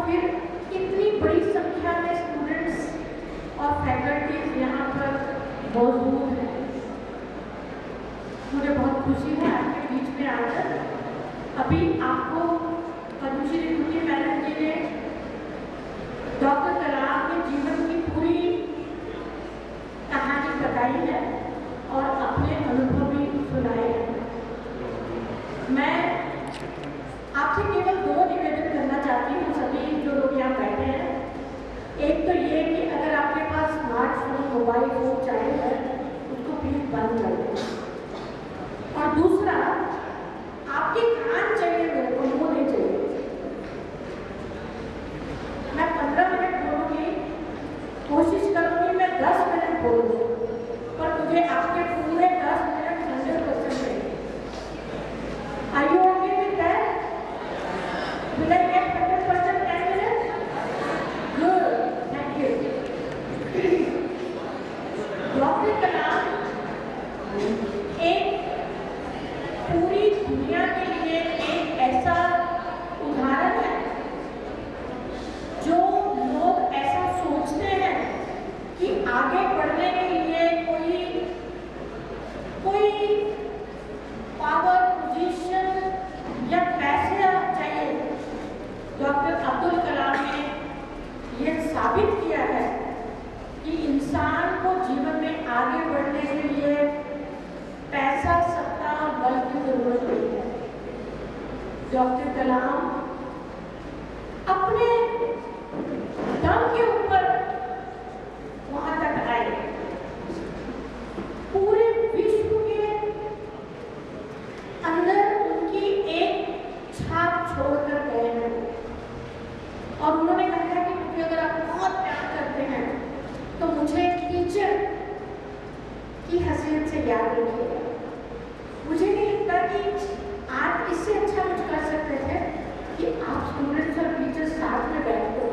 फिर इतनी बड़ी संख्या में स्टूडेंट्स और फैकल्टीज यहाँ पर मौजूद हैं। मुझे बहुत खुशी है आपके बीच में आकर। अभी आपको पद्मश्री कृति मैडम जी ने डॉक्टर कलाम के जीवन की पूरी कहानी बताई है और अपने अनुभव भी सुनाए हैं। मैं आपसे केवल 2 निवेदन करना चाहती हूँ, सभी जो लोग यहाँ बैठे हैं। एक तो ये कि अगर आपके पास स्मार्टफोन, मोबाइल फोन चालू है, उसको प्लीज बंद कर दें। और दूसरा, आपके कान चाहिए, मेरे को मुंह नहीं चाहिए। मैं 15 मिनट बोलूँगी, कोशिश करूँगी मैं 10 मिनट बोलूँ, पर मुझे आपके पूरे 10 मिनट 100% चाहिए। Are you okay with that? Will I get 100% 10 minutes? Good. Thank you. Doctor Kalam एक पूरी दुनिया के लिए एक ऐसा उदाहरण है जो लोग ऐसा सोचते हैं कि आगे बढ़ने के लिए कोई पावर, पोजीशन या पैसे चाहिए। डॉक्टर अब्दुल कलाम ने यह साबित किया है कि इंसान को जीवन में आगे बढ़ने के लिए पैसा, सत्ता, बल की जरूरत नहीं है। डॉक्टर कलाम अपने दम के ऊपर वहां तक आए, पूरे विश्व के अंदर उनकी एक छाप छोड़कर गए हैं। और उन्होंने कहा है कि मुझे अगर आप बहुत प्यार करते हैं तो मुझे टीचर की हैसियत से याद रखिएगा। मुझे नहीं लगता कि आप इससे अच्छा कुछ कर सकते थे कि आप स्टूडेंट्स और टीचर्स साथ में बैठकर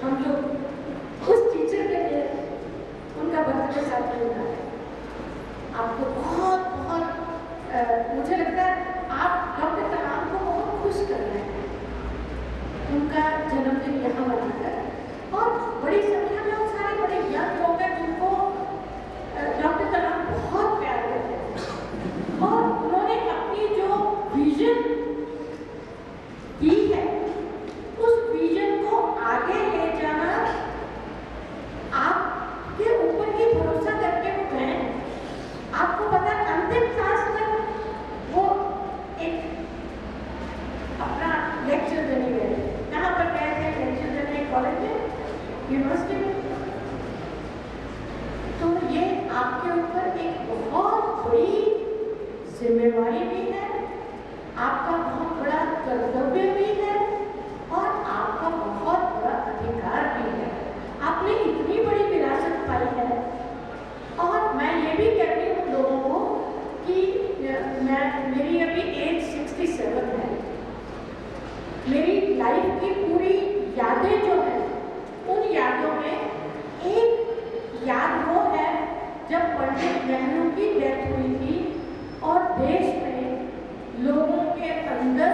हम लोग उस टीचर के लिए उनका बर्थडे साथ होना है। आपको बहुत बहुत मुझे लगता है आप डॉक्टर कलाम को बहुत खुश कर रहे हैं उनका जन्मदिन यहाँ मनाकर। और बड़ी संख्या में उन सारे बड़े यंग लोग हैं जिनको डॉक्टर कलाम बहुत प्यार करते हैं और उन्होंने अपनी जो विजन दी है उस विजन को आगे ले जाना आपके ऊपर ही भरोसा करके वो गए। आपको पता है अंतिम सांस तक वो एक अपना लेक्चर देने गए। कहाँ पर गए थे लेक्चर देने? कॉलेज में, यूनिवर्सिटी में। तो ये आपके ऊपर एक बहुत बड़ी जिम्मेवारी भी है, आपका बहुत बड़ा कर्तव्य भी है और आपका बहुत बड़ा अधिकार भी है। आपने इतनी बड़ी विरासत पाई है। और मैं ये भी कहती हूँ लोगों को कि मेरी अभी एज 67 है। मेरी लाइफ की पूरी यादें जो हैं उन यादों में एक याद वो है जब पंडित नेहरू की डेथ हुई थी और देश में लोगों के अंदर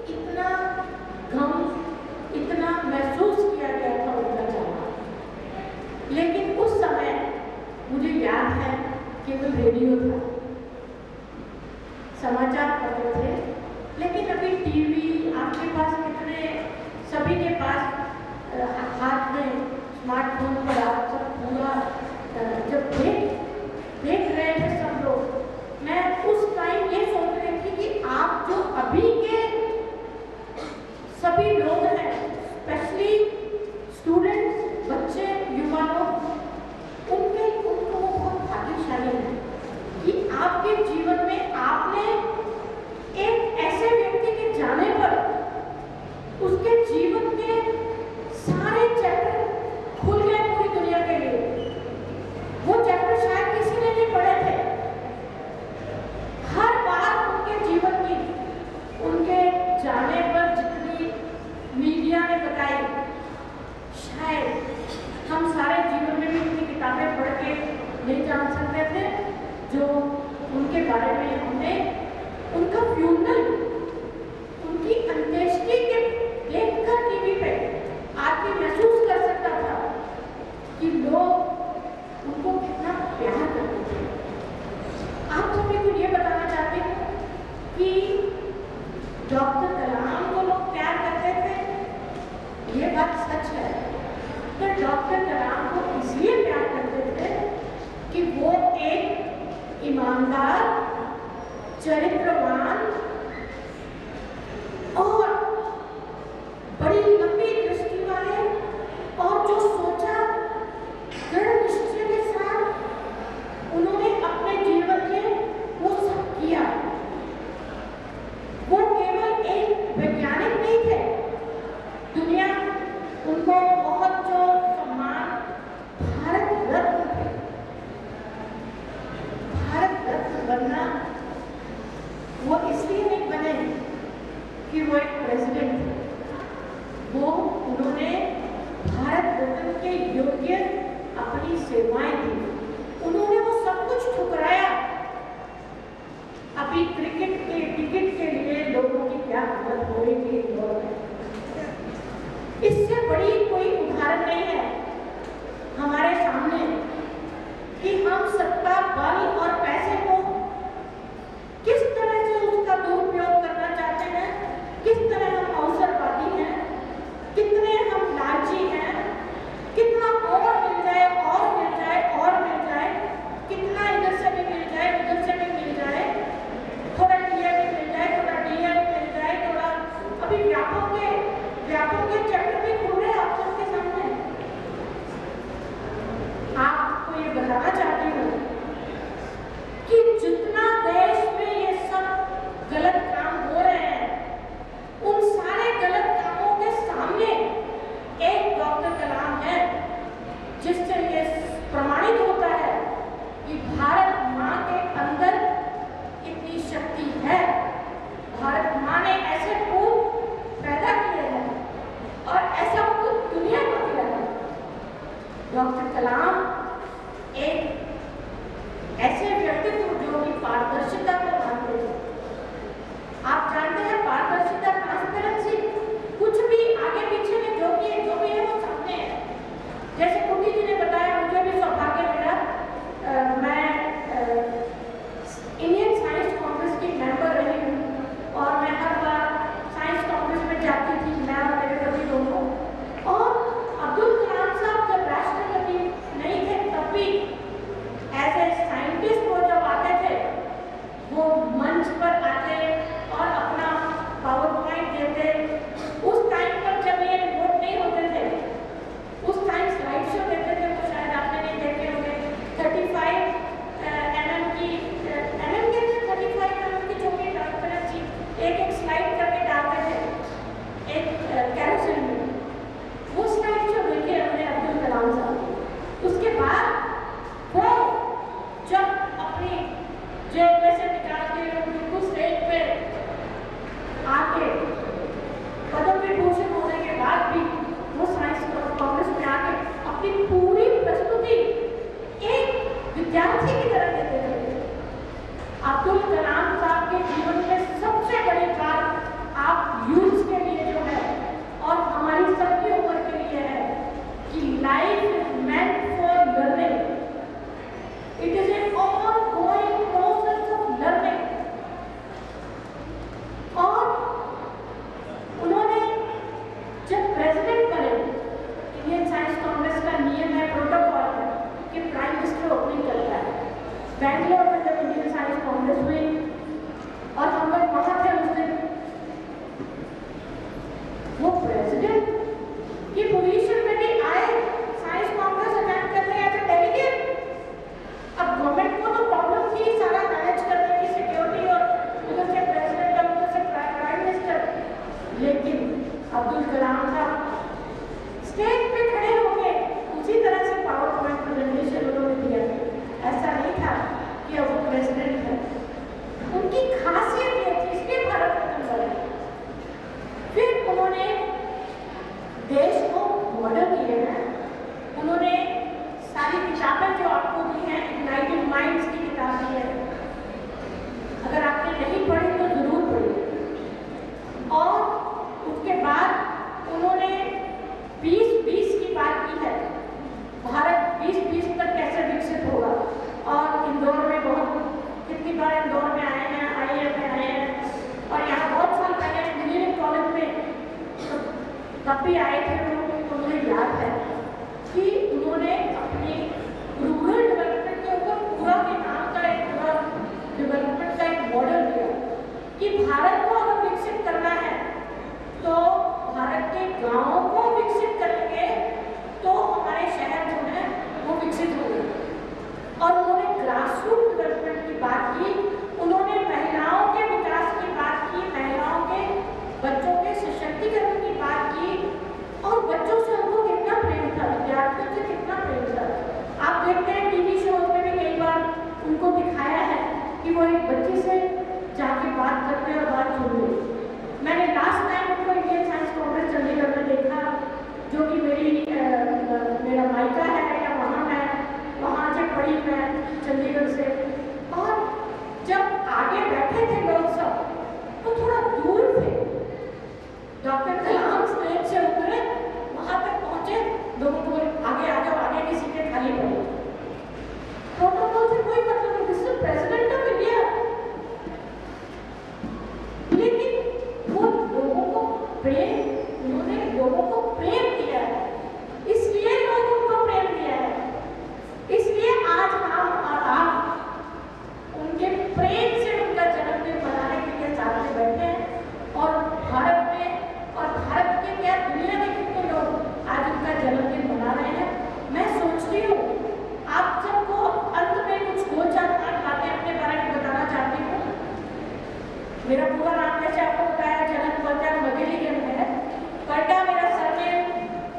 इतना गम, इतना महसूस किया गया था उनका जाना। लेकिन उस समय मुझे याद है केवल रेडियो था, समाचार पत्र थे, लेकिन अभी टीवी आपके पास कितने, सभी के पास हाथ में स्मार्टफोन पर आप सब पूरा जब देख रहे थे सब लोग। मैं उस टाइम ये सोच रही थी कि आप जो अभी के सभी लोग हैं, स्पेशली स्टूडेंट्स, बच्चे, युवा लोग, उनको बहुत भाग्यशाली है कि आपके जीवन में आपने एक ऐसे व्यक्ति के जाने पर उसके जीवन के सारे चैप्टर खुल गए पूरी दुनिया के लिए। वो चैप्टर शायद किसी ने नहीं पढ़े थे। हर बार उनके जीवन की, उनके जाने पर जितनी मीडिया ने बताई, शायद हम सारे जीवन में भी उनकी किताबें पढ़ के नहीं जान सकते थे जो उनके बारे में हमने उनका फ्यूनरल, उनकी अंत्येष्टि के देख डॉक्टर कलाम को लोग प्यार करते थे, ये बात सच है। तो डॉक्टर कलाम को इसलिए प्यार करते थे कि वो एक ईमानदार, चरित्रवान और बड़ी लंबी दृष्टि वाले, और जो सोचा दृढ़ निश्चय के साथ उन्होंने अपने जीवन में वो सब किया। वो केवल एक वैज्ञानिक नहीं थे, दुनिया उनको बहुत जो सम्मान भारत रत्न थे। भारत रत्न बनना वो इसलिए नहीं बने कि वो एक प्रेसिडेंट थे, वो उन्होंने भारत रत्न के योग्य अपनी सेवाएं दी। उन्होंने वो सब कुछ ठुकराया। अभी क्रिकेट के टिकट के लिए लोगों की क्या हालत हो रही थी इंदौर में, इससे बड़ी कोई उदाहरण नहीं है हमारे सामने कि हम सत्ता, बल और पैसे को किस तरह से उसका दुरुपयोग करना चाहते हैं, किस तरह हम अवसरवादी हैं, कितने हम लालची हैं, कितना और मिल जाए और मिल जाए और मिल जाए, कितना इधर से भी मिल जाए उधर से भी मिल जाए, थोड़ा डीए भी मिल जाए, थोड़ा डीए भी मिल जाए, थोड़ा अभी व्यापक के चक्र भी खुल रहे आप सबके सामने। आपको ये बताना चाहती हूँ कि जितना देश में ये सब गलत काम हो रहे हैं, उन सारे गलत कामों के सामने एक डॉक्टर कलाम है जिससे ये प्रमाणित होता है कि भारत माँ के अंदर इतनी शक्ति है। भारत माँ ने ऐसे पूत पैदा किए हैं और ऐसा पूत दुनिया को दिया है। डॉक्टर कलाम एक ऐसे व्यक्तित्व जो कि पारदर्शिता को मानते थे। आप जानते हैं पारदर्शिता, ट्रांसपेरेंसी, कुछ भी आगे पीछे में जो भी है वो सामने है। जैसे कुटी जी ने बताया, मुझे भी सौभाग्य मिला, मैं इंडियन साइंस कांग्रेस की मेंबर रही हूँ और मैं हर बार साइंस कांग्रेस में जाती थी, मैं और मेरे पति दोनों। और अब्दुल कलाम साहब जब राष्ट्रपति नहीं थे तब भी एज ए साइंटिस्ट वो जब आते थे, वो मंच पर आते और अपना पावर पॉइंट देते। उस टाइम पर जब ये रिपोर्ट नहीं होते थे, उस टाइम स्लाइड शो देते थे, तो शायद आपने नहीं देखे होंगे। 35 mm की जो भी ट्रांसपेरेंसी एक स्लाइड करके डालते थे एक कैरोसेल में। वो स्लाइड शो देखे हमने अब्दुल कलाम साहब। उसके बाद वो जब अपनी जेब में से निकाल के बिल्कुल स्टेज पे आके पद्म विभूषण होने के बाद भी वो साइंस कांग्रेस में आके अपनी पूरी प्रस्तुति एक विद्यार्थी की तरह देते थे। अब्दुल कलाम साहब के जीवन में सबसे बड़ी बात आप यूथ के लिए जो है और हमारी सबकी उम्र के लिए है कि life is meant for learning. It is an ongoing process of learning. और उन्होंने जब प्रेसिडेंट बने, इंडियन साइंस कांग्रेस का नियम है, प्रोटोकॉल है कि प्राइम मिनिस्टर ओपनिंग करता है। बैंगलोर में जब इंडियन साइंस कांग्रेस हुई और हम लोग वहां थे उस दिन, वो प्रेसिडेंट की पोजीशन में भी आए, साइंस कांग्रेस अटेंड करने एज अ डेलीगेट। अब गवर्नमेंट को तो प्रॉब्लम थी सारा मैनेज करने की, सिक्योरिटी और उधर से प्रेसिडेंट और उधर से प्राइम मिनिस्टर, लेकिन अब्दुल कलाम साहब स्टेज पे खड़े हो गए, उसी तरह से पावर पॉइंट प्रेजेंटेशन उन्होंने दिया। ऐसा नहीं था कि अब वो प्रेसिडेंट है। उनकी खासियत ये थी, इसलिए भारत रत्न बने। फिर उन्होंने देश को मॉडल किए हैं। उन्होंने सारी किताबें जो आपको दी हैं, इग्नाइटेड माइंड्स की किताब दी है, अगर आपने नहीं पढ़ी तो जरूर पढ़िए। और उसके बाद उन्होंने 20-20 तब भी आए थे वो लोग, तो मुझे याद है कि उन्होंने अपनी रूरल डेवलपमेंट के ऊपर पूरा के नाम का एक पूरा डेवलपमेंट का एक मॉडल दिया कि भारत को अगर विकसित करना है तो भारत के गांवों को विकसित करेंगे तो हमारे शहर जो है वो विकसित होंगे। और उन्होंने ग्रास रूट डेवलपमेंट की बात की, उन्होंने महिलाओं के विकास की बात की, महिलाओं के बच्चों के सशक्तिकरण की बात की, और बच्चों से उनको कितना प्रेम था, विद्यार्थियों से कितना प्रेम था। आप देखते हैं टीवी शोज में भी कई बार उनको दिखाया है कि वो एक बच्चे से जाके बात करते और बात सुन रहे। मैंने लास्ट टाइम उनको इंडियन साइंस कांग्रेस चंडीगढ़ में देखा, जो कि मेरा मायका है या वहाँ मैं वहाँ से पढ़ी मैं चंडीगढ़ से। और जब आगे बैठे थे लोग सब तो थोड़ा दूर थे, डॉक्टर कलाम स्टेज से उतरे, वहाँ तक पहुँचे, लोगों को आगे आ जाओ, आगे की सीटें खाली पड़ी। प्रोटोकॉल से कोई मतलब नहीं, this is president of India. लेकिन वो लोगों को प्रेम, उन्होंने लोगों को प्रेम दिया है, इसलिए लोग उनको प्रेम दिया है, इसलिए आज हम और आप उनके प्रेम से उनका जन्मदिन मनाने के लिए साथ में बैठे हैं। और भारत में और भारत के क्या दुनिया के कितने लोग आज उनका जन्मदिन मना रहे हैं। मैं सोचती हूँ आप सबको अंत में कुछ 2-4 बातें अपने बारे में बताना चाहती हूँ। मेरा पूरा नाम जैसे आपको बताया जनक बलराम मगेलिगन है। कर्टा मेरा सरनेम,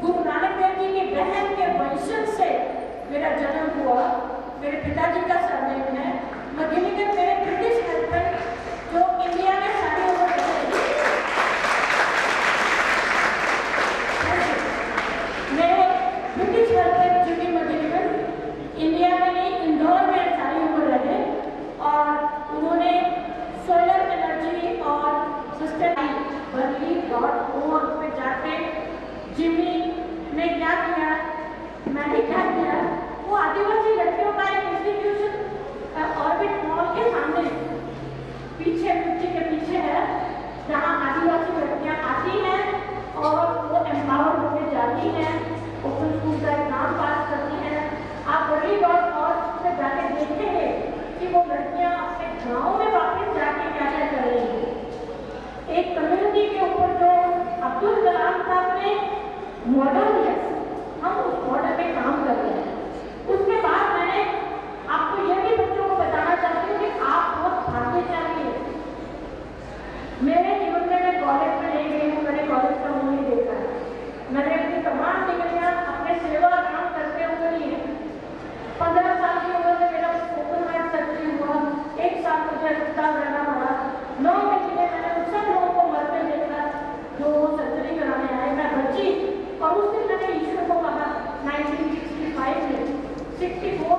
गुरु नानक देव जी की बहन के वंशज से मेरा जन्म हुआ, मेरे पिताजी का सरनेम है मगेलिगन। मेरे ब्रिटिश हस्बैंड जो इंडिया में सारी उम्र रहे, मेरे ब्रिटिश हस्बैंड जी की मगेलिगन इंडिया में नहीं, इंदौर में सारी उम्र रहे। और उन्होंने सोलर एनर्जी और सस्टेनेबल.org पे जाके जिमी ने क्या किया, मैंने क्या किया, वो आदिवासी लड़कियों का एक इंस्टीट्यूशन ऑर्बिट मॉल के सामने पीछे मिट्टी के पीछे है, जहाँ आदिवासी लड़कियाँ आती हैं और वो एम्पावर होकर जाती हैं, ओपन स्कूल का एग्जाम पास करती हैं। आप world.org पे जाके देखेंगे कि वो लड़कियाँ अपने गाँव में वापस जाके क्या क्या कर रही हैं। एक कम्युनिटी के ऊपर जो अब्दुल कलाम साहब ने मॉडल है, हम उस मॉडल पे काम कर रहे हैं। उसके बाद मैंने आपको यह भी बच्चों को बताना चाहती हूँ कि आप बहुत भाग्यशाली हैं। मेरे जीवन में मैं कॉलेज में नहीं गई हूँ, मैंने कॉलेज का मुँह नहीं देखा है, मैंने अपनी तमाम डिग्रियाँ अपने सेवा काम करते हुए ली है। 15 साल की उम्र में मेरा ओपन हार्ट सर्जरी हुआ, 1 साल मुझे अस्पताल रहना पड़ा। 9 महीने मैंने उन सब लोगों को मरते देखा जो सर्जरी कराने आए। मैं बची और उस दिन मैंने ईश्वर को कहा 1965 में 64